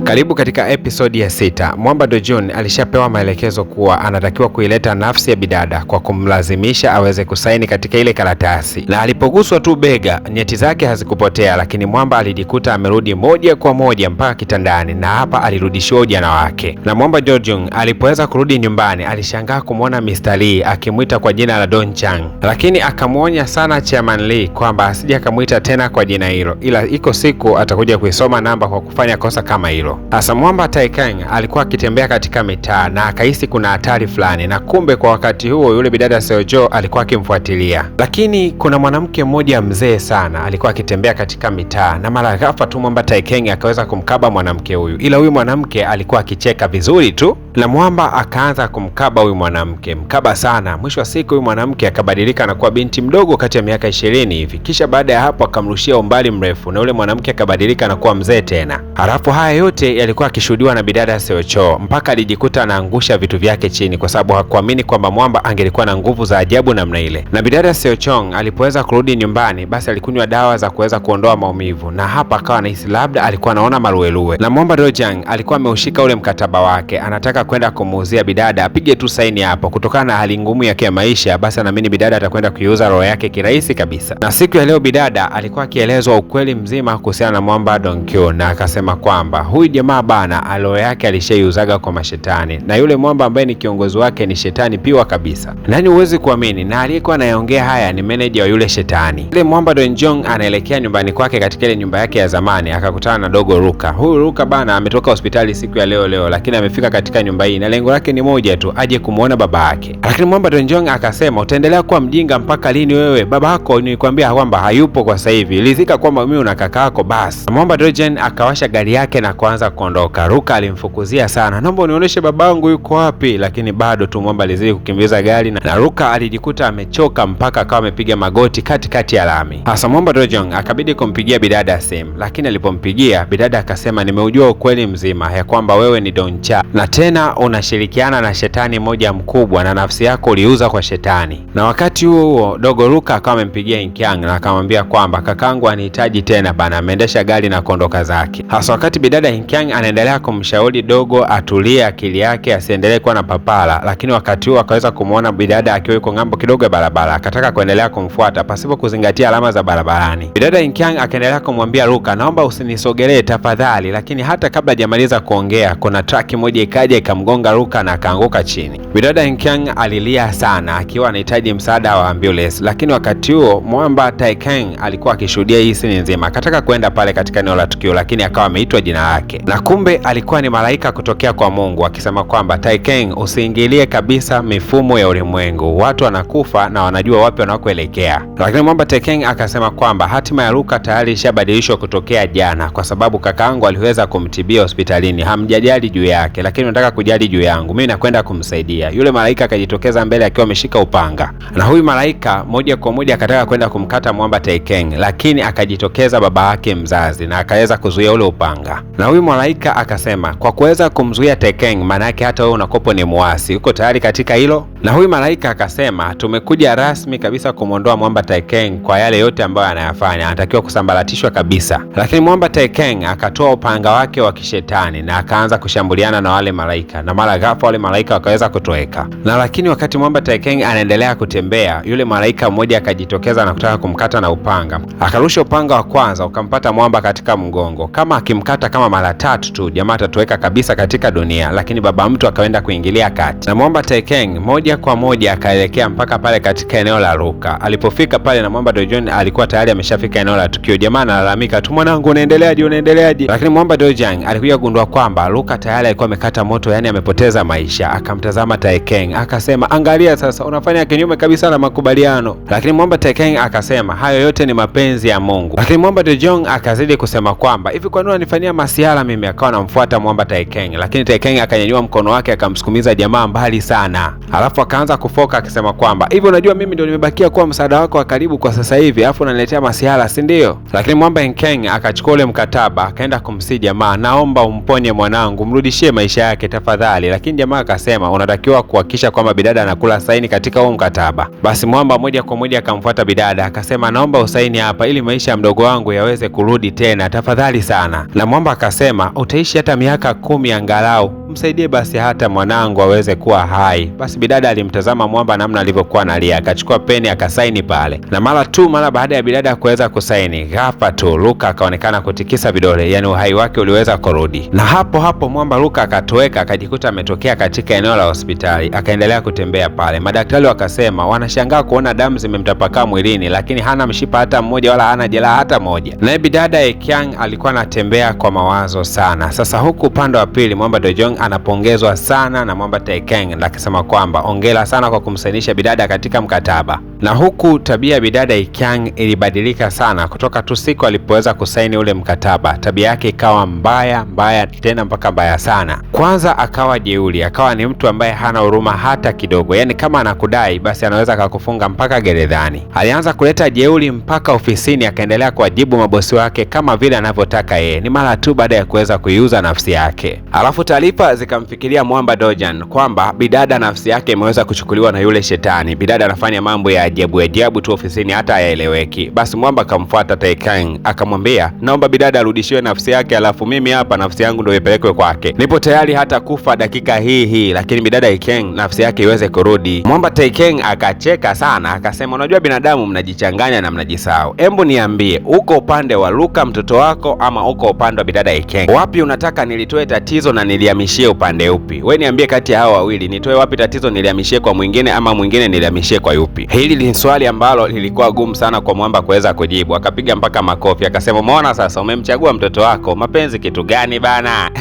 Karibu katika episodi ya 6. Mwamba Dojun alishapewa maelekezo kuwa anatakiwa kuileta nafsi ya bidada kwa kumlazimisha aweze kusaini katika ile karatasi, na alipoguswa tu bega nyeti zake hazikupotea, lakini Mwamba alijikuta amerudi moja kwa moja mpaka kitandani, na hapa alirudishiwa ujana wake. Na Mwamba Dojun alipoweza kurudi nyumbani alishangaa kumwona Mr. Lee akimwita kwa jina la Don Chang, lakini akamwonya sana Chairman Lee kwamba asije akamwita tena kwa jina hilo, ila iko siku atakuja kuisoma namba kwa kufanya kosa kama hilo. Sasa Mwamba Taikang alikuwa akitembea katika mitaa na akahisi kuna hatari fulani, na kumbe kwa wakati huo yule bidada Seojo alikuwa akimfuatilia. Lakini kuna mwanamke mmoja mzee sana alikuwa akitembea katika mitaa, na mara ghafla tu Mwamba Taikang akaweza kumkaba mwanamke huyu, ila huyu mwanamke alikuwa akicheka vizuri tu, na Mwamba akaanza kumkaba huyu mwanamke, mkaba sana. Mwisho wa siku huyu mwanamke akabadilika na kuwa binti mdogo kati ya miaka 20 hivi, kisha baada ya hapo akamrushia umbali mrefu na yule mwanamke akabadilika na kuwa mzee tena. Halafu haya yote yalikuwa akishuhudiwa na bidada Seocho, mpaka alijikuta anaangusha vitu vyake chini kwa sababu hakuamini kwamba Mwamba angelikuwa na nguvu za ajabu namna ile. Na bidada Seochong alipoweza kurudi nyumbani, basi alikunywa dawa za kuweza kuondoa maumivu, na hapa akawa anahisi labda alikuwa anaona maruelue. Na Mwamba Dojang alikuwa ameushika ule mkataba wake, anataka kwenda kumuuzia bidada apige tu saini hapo. Kutokana na hali ngumu yake ya maisha, basi anaamini bidada atakwenda kuiuza roho yake kirahisi kabisa. Na siku ya leo bidada alikuwa akielezwa ukweli mzima kuhusiana na Mwamba Donkyo, na akasema kwamba huyu jamaa bana roho yake alishaiuzaga kwa mashetani, na yule Mwamba ambaye ni kiongozi wake ni shetani piwa kabisa. Nani huwezi kuamini, na aliyekuwa anayeongea haya ni meneja wa yule shetani. Yule Mwamba Donjong anaelekea nyumbani kwake katika ile nyumba yake ya zamani, akakutana na dogo Ruka. Huyu Ruka bana ametoka hospitali siku ya leo, lakini amefika katika nyumba hii na lengo lake ni moja tu, aje kumuona baba yake. Lakini Mwamba Donjong akasema, utaendelea kuwa mjinga mpaka lini wewe? Baba yako nilikwambia kwamba hayupo kwa sasa hivi, ilizika kwamba mimi una kaka yako basi. Mwamba Donjong akawasha gari yake na kuanza kuondoka. Ruka alimfukuzia sana, naomba unionyeshe babangu yuko wapi, lakini bado tu Mwamba alizidi kukimbiza gari, na Ruka alijikuta amechoka mpaka akawa amepiga magoti katikati ya lami. Hasa Mwamba Dojong akabidi kumpigia bidada simu, lakini alipompigia bidada akasema, nimeujua ukweli mzima ya kwamba wewe ni Don Cha, na tena unashirikiana na shetani moja mkubwa, na nafsi yako uliuza kwa shetani. Na wakati huo dogo Ruka akawa amempigia Inkyang na akamwambia kwamba kakangu anihitaji tena bana, ameendesha gari na kuondoka zake. Hasa wakati bidada Inkyang anaendelea kumshauri dogo atulie akili yake asiendelee kuwa na papala, lakini wakati huo akaweza kumuona bidada akiwa yuko ng'ambo kidogo ya barabara, akataka kuendelea kumfuata pasipo kuzingatia alama za barabarani. Bidada Inkyang akaendelea kumwambia Ruka, naomba usinisogelee tafadhali, lakini hata kabla hajamaliza kuongea kuna traki moja ikaja ikamgonga Ruka na akaanguka chini. Bidada Inkyang alilia sana akiwa anahitaji msaada wa ambulance, lakini wakati huo Mwamba Taikang alikuwa akishuhudia hii scene nzima. Akataka kwenda pale katika eneo la tukio, lakini akawa ameitwa jina lake, na kumbe alikuwa ni malaika kutokea kwa Mungu akisema kwamba Taikang, usiingilie kabisa mifumo ya ulimwengu, watu wanakufa na wanajua wapi wanakoelekea. Lakini Mwamba Taikang akasema kwamba hatima ya Ruka tayari ishabadilishwa kutokea jana, kwa sababu kakaangu aliweza kumtibia hospitalini, hamjajali juu yake, lakini nataka kujali juu yangu, mimi nakwenda kumsaidia. Yule malaika akajitokeza mbele akiwa ameshika upanga, na huyu malaika moja kwa moja akataka kwenda kumkata Mwamba Taikang, lakini akajitokeza baba yake mzazi na akaweza kuzuia ule upanga. Na huyu malaika akasema, kwa kuweza kumzuia Taikang, maana yake hata wewe unakopo ni muasi, uko tayari katika hilo? Na huyu malaika akasema, tumekuja rasmi kabisa kumwondoa Mwamba Taikang kwa yale yote ambayo anayafanya, anatakiwa kusambaratishwa kabisa. Lakini Mwamba Taikang akatoa upanga wake wa kishetani na akaanza kushambuliana na wale malaika, na mara ghafla wale malaika wakaweza kutoweka. Na lakini wakati Mwamba Taikang anaendelea kutembea, yule malaika mmoja akajitokeza na kutaka kumkata na upanga. Akarusha upanga wa kwanza ukampata Mwamba katika mgongo, kama akimkata kama mara 3 tu jamaa atatoweka kabisa katika dunia, lakini baba mtu akaenda kuingilia kati, na Mwamba Taikang moja kwa moja akaelekea mpaka pale katika eneo la Ruka. Alipofika pale na Mwamba Dojong alikuwa tayari ameshafika eneo la tukio, jamaa analalamika tu, mwanangu unaendeleaje? Lakini Mwamba Dojong alikuja kugundua kwamba Ruka tayari alikuwa amekata moto, yani amepoteza maisha. Akamtazama Taikang akasema, angalia sasa unafanya kinyume kabisa na makubaliano. Lakini Mwamba Taikang akasema, hayo yote ni mapenzi ya Mungu. Lakini Mwamba Dojong akazidi kusema kwamba, hivi kwa nini unanifanyia masiala mimi? Akawa anamfuata Mwamba Taikang, lakini Taikang akanyanyua mkono wake akamsukumiza jamaa mbali sana. Alafu alafu akaanza kufoka akisema kwamba hivi, unajua mimi ndio nimebakia kuwa msaada wako wa karibu kwa sasa hivi, alafu unaniletea masihala, si ndio? Lakini Mwamba Ekeng akachukua ule mkataba akaenda kumsii jamaa, naomba umponye mwanangu, mrudishie maisha yake tafadhali. Lakini jamaa akasema unatakiwa kuhakikisha kwamba bidada anakula saini katika huo mkataba. Basi Mwamba moja kwa moja akamfuata bidada akasema, naomba usaini hapa ili maisha ya mdogo wangu yaweze kurudi tena tafadhali sana. Na Mwamba akasema utaishi hata miaka 10 angalau, msaidie basi hata mwanangu aweze kuwa hai. Basi bidada alimtazama Mwamba namna alivyokuwa analia, akachukua peni akasaini pale. Na mara baada ya bidada kuweza kusaini, ghafla tu Luka akaonekana kutikisa vidole, yani uhai wake uliweza kurudi. Na hapo Mwamba Luka akatoweka, akajikuta ametokea katika eneo la hospitali, akaendelea kutembea pale. Madaktari wakasema wanashangaa kuona damu zimemtapakaa mwilini, lakini hana mshipa hata mmoja wala hana jeraha hata moja. Naye bidada Ekeng alikuwa anatembea kwa mawazo sana. Sasa huku upande wa pili Mwamba Dojong anapongezwa sana na Mwamba Ekeng, akisema kwamba ongera sana kwa kumsainisha bidada katika mkataba. Na huku tabia ya bidada Ekeng ilibadilika sana kutoka tu siku alipoweza kusaini ule mkataba. Tabia yake ikawa mbaya tena mpaka mbaya sana. Kwanza akawa jeuri, akawa ni mtu ambaye hana huruma hata kidogo, yani kama anakudai basi anaweza akakufunga mpaka gerezani. Alianza kuleta jeuri mpaka ofisini, akaendelea kuwajibu mabosi wake kama vile anavyotaka yeye, ni mara tu baada ya kuweza kuiuza nafsi yake. Alafu taarifa zikamfikiria Mwamba Dojan kwamba bidada nafsi yake imeweza kuchukuliwa na yule shetani. Bidada anafanya mambo ya ajabu tu ofisini hata hayaeleweki. Basi Mwamba akamfuata Ekeng akamwambia, naomba bidada arudishiwe nafsi yake, alafu mimi hapa nafsi yangu ndio ipelekwe kwake. Nipo tayari hata kufa dakika hii, lakini bidada Ekeng nafsi yake iweze kurudi. Mwamba Ekeng akacheka sana akasema, unajua binadamu mnajichanganya na mnajisahau. Embu niambie, uko upande wa Luka mtoto wako ama uko upande wa bidada Ekeng? Wapi unataka nilitoe tatizo na nilihamishie upande upi? We niambie kati ya hao wawili, nitoe wapi tatizo nilihamishie kwa mwingine ama mwingine nilihamishie kwa yupi? Hili ni swali ambalo lilikuwa gumu sana kwa Mwamba kuweza kujibu. Akapiga mpaka makofi akasema, umeona sasa, umemchagua mtoto wako, mapenzi kitu gani bana?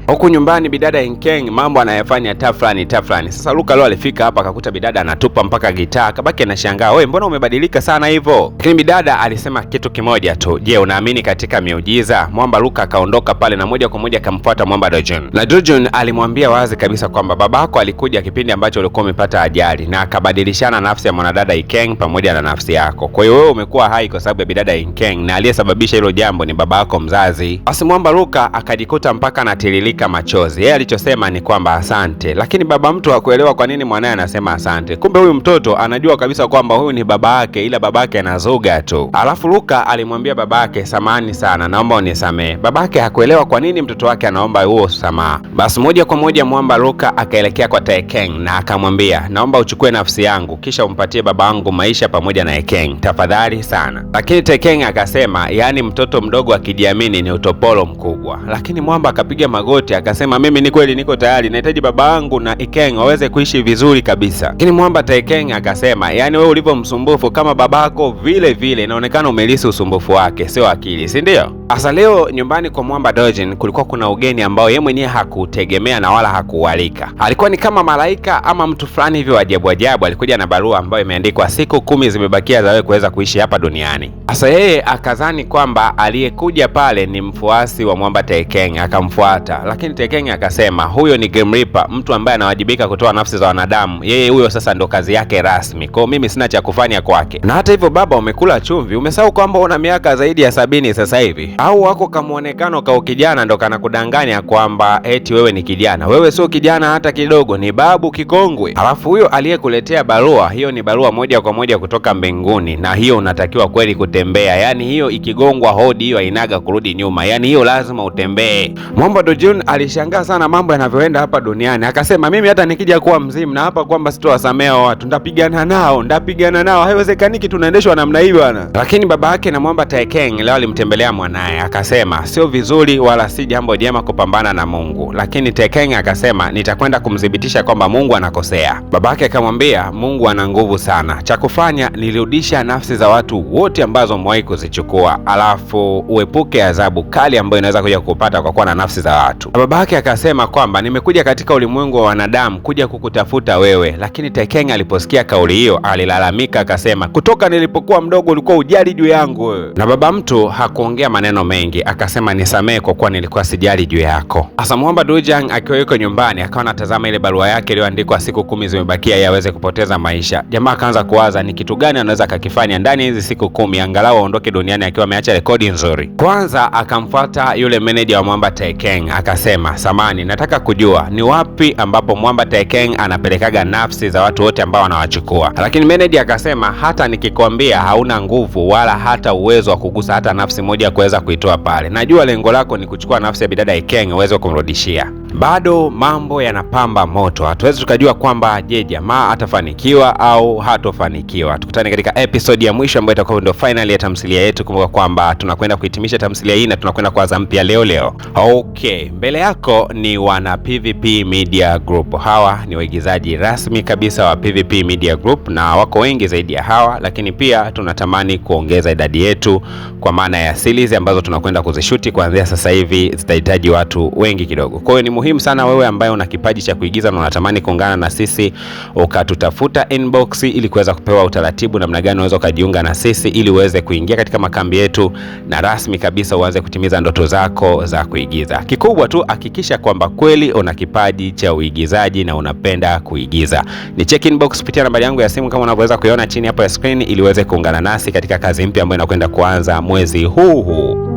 Huku nyumbani bidada Ekeng mambo anayefanya tafrani. Sasa Luka leo alifika hapa akakuta bidada anatupa mpaka gitaa, akabaki anashangaa, wewe mbona umebadilika sana hivyo? Lakini bidada alisema kitu kimoja tu, je, unaamini katika miujiza? Mwamba Luka akaondoka pale na moja kwa moja akamfuata Mwamba Dojong. Na Dojong alimwambia wazi kabisa kwamba babako alikuja kipindi ambacho ulikuwa umepata ajali na akabadilishana nafsi ya mwanadada Ekeng pamoja na nafsi yako. Kwa hiyo wewe umekuwa hai kwa sababu ya bidada Ekeng na aliyesababisha hilo jambo ni babako mzazi. Basi Mwamba Luka akajikuta mpaka anatiririka machozi. Yeye alichosema ni kwamba asante, lakini baba mtu hakuelewa kwa nini mwanae anasema asante. Kumbe huyu mtoto anajua kabisa kwamba huyu ni babake, ila babake anazuga tu. Alafu Luka alimwambia babake, samahani sana, naomba unisamee. Babake hakuelewa kwa nini mtoto wake anaomba huo samaha. Basi moja kwa moja Mwamba Luka akaelekea kwa Ekeng na akamwambia, naomba uchukue nafsi yangu kisha umpatie babangu maisha pamoja na Ekeng, tafadhali sana. Lakini Ekeng akasema, yaani mtoto mdogo akijiamini ni utopolo mkubwa. Lakini Mwamba akapiga magoti akasema, mimi ni kweli niko tayari, nahitaji babangu na Ekeng waweze kuishi vizuri kabisa. Lakini Mwamba Ekeng akasema, yaani wewe ulivyo msumbufu kama babako vile vile inaonekana umelisi usumbufu wake, sio akili, si ndio? Asa leo nyumbani kwa Mwamba Dojong kulikuwa kuna ugeni ambao yeye mwenyewe hakutegemea na wala hakualika. Alikuwa ni kama malaika ama mtu fulani hivyo ajabu. Alikuja na barua ambayo imeandikwa siku 10 zimebakia za wewe kuweza kuishi hapa duniani. Sasa yeye akazani kwamba aliyekuja pale ni mfuasi wa Mwamba Ekeng, akamfuata. Lakini Ekeng akasema huyo ni Grim Reaper, mtu ambaye anawajibika kutoa nafsi za wanadamu. Yeye huyo sasa ndo kazi yake rasmi. Kwa mimi sina cha kufanya kwake. Na hata hivyo baba, umekula chumvi, umesahau kwamba una miaka zaidi ya 70 sasa hivi. Au wako kamuonekano ka ukijana ndo kanakudanganya kwamba eti wewe ni kijana. Wewe sio kijana hata kidogo, ni babu kikongwe. Alafu huyo aliyekuletea barua hiyo ni barua moja kwa moja kutoka mbinguni, na hiyo unatakiwa kweli kutembea. Yani hiyo ikigongwa hodi hiyo hainaga kurudi nyuma, yani hiyo lazima utembee. Mwamba Dojong alishangaa sana mambo yanavyoenda hapa duniani, akasema mimi hata nikija kuwa mzimu na hapa kwamba sitowasamea watu, ndapigana nao, haiwezekaniki tunaendeshwa namna hiyo bwana. Lakini baba yake na Mwamba Ekeng leo alimtembelea mwanae, akasema sio vizuri wala si jambo jema kupambana na Mungu. Lakini Ekeng akasema nitakwenda kumthibitisha kwamba Mungu anakosea. Babake akamwambia Mungu ana nguvu sana, cha kufanya nirudisha nafsi za watu wote ambazo umewahi kuzichukua, alafu uepuke adhabu kali ambayo inaweza kuja kupata kwa kuwa na nafsi za watu. Babake akasema kwamba nimekuja katika ulimwengu wa wanadamu kuja kukutafuta wewe, lakini Taekeng aliposikia kauli hiyo alilalamika akasema, kutoka nilipokuwa mdogo ulikuwa ujali juu yangu wewe. Na baba mtu hakuongea maneno mengi, akasema nisamehe kwa kuwa nilikuwa sijali juu yako. Sasa Mwamba Dujang akiwa yuko nyumbani akawa anatazama ile barua yake iliyoandikwa siku 10 zimebakia yaweze kupoteza maisha. Jamaa akaanza kuwaza ni kitu gani anaweza akakifanya ndani hizi siku 10 angalau aondoke duniani akiwa ameacha rekodi nzuri. Kwanza akamfuata yule meneja wa Mwamba Taekeng akasema, samani, nataka kujua ni wapi ambapo Mwamba Taekeng anapelekaga nafsi za watu wote ambao wanawachukua. Lakini meneja akasema, hata nikikwambia hauna nguvu wala hata uwezo wa kugusa hata nafsi moja kuweza kuitoa pale. Najua lengo lako ni kuchukua nafsi ya bidada Taekeng uweze kumrudishia. Bado mambo yanapamba moto. Hatuwezi tukajua kwamba je, jamaa atafanikiwa au hatofanikiwa. Tukutane katika episode ya mwisho ambayo itakuwa ndio final ya tamthilia yetu. Kumbuka kwamba tunakwenda kuhitimisha tamthilia hii na tunakwenda kuanza mpya leo. Okay, mbele yako ni wana PVP Media Group. Hawa ni waigizaji rasmi kabisa wa PVP Media Group na wako wengi zaidi ya hawa, lakini pia tunatamani kuongeza idadi yetu kwa maana ya series ambazo tunakwenda kuzishuti kuanzia sasa hivi zitahitaji watu wengi kidogo. Kwa hiyo ni muhimu sana wewe ambaye una kipaji cha kuigiza na unatamani kuungana na sisi ukatutafuta inbox ili kuweza kupewa utaratibu namna gani unaweza kujiunga na sisi ili uweze kuingia katika makambi yetu na rasmi kabisa uanze kutimiza ndoto zako za kuigiza. Kikubwa tu hakikisha kwamba kweli una kipaji cha uigizaji na unapenda kuigiza. Ni check inbox kupitia nambari yangu ya simu kama unavyoweza kuiona chini hapo ya screen ili uweze kuungana nasi katika kazi mpya ambayo inakwenda kuanza mwezi huu.